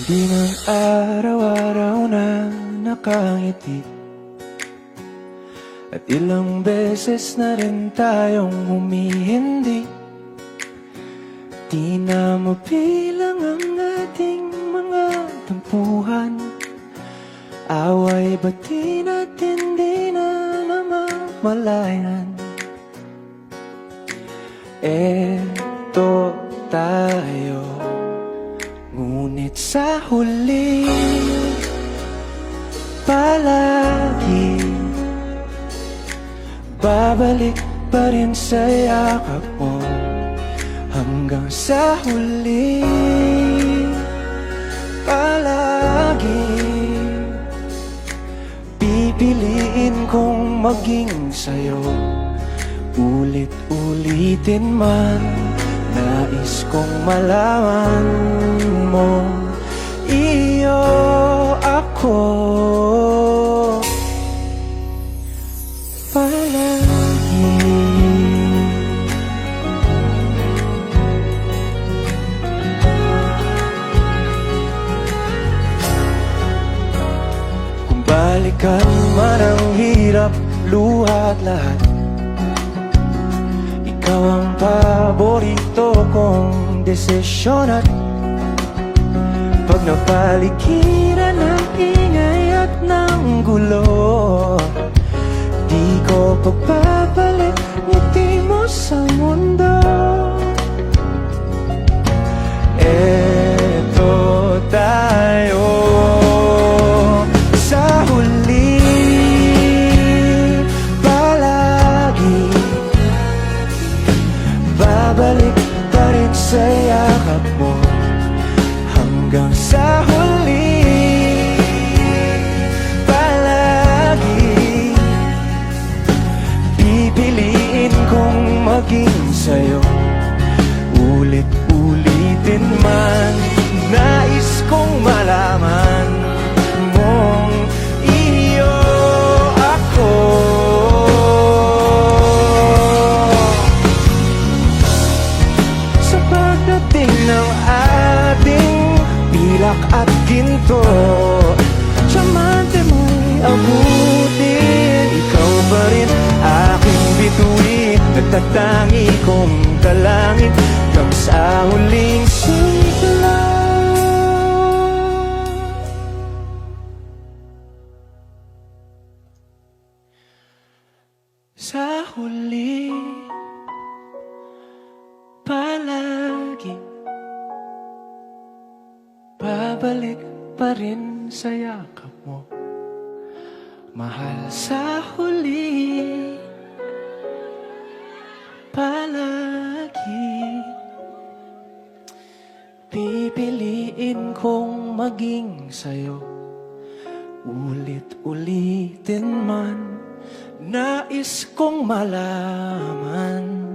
Di man araw-araw na nakangiti, at ilang beses na rin tayong humihindi. Di na mabilang ang ating mga tampuhan, away bati natin di na namamalayan. Eto tayo, ngunit sa huli palagi babalik pa rin sa yakap mo. Hanggang sa huli palagi pipiliin kong maging sa'yo. Ulit-ulitin man, nais kong malaman mo, iyo ako palagi. Kung balikan man ang hirap, luha at lahat, ikaw ang paborito kong desisyon. At pag napaligiran ng ingay at ng gulo, di ko pagbabalik ngiti mo sa mundo. Eto tayo sa huli palagi, babalik pa rin sa yakap mo. Hanggang sa huli palagi pipiliin kong maging sa'yo. Ulit-ulitin man, nais kong malaman mong iyo ako. Sa pagdating ng ating pilak at ginto, tiyamante mo'y abutin, ikaw pa rin aking bituin. Nagtatangi kong dalangin hanggang sa huling sigla. Sa huli palagi babalik pa rin sa yakap mo, mahal. Sa huli palagi pipiliin kong maging sa'yo. Ulit-ulitin man, nais kong malaman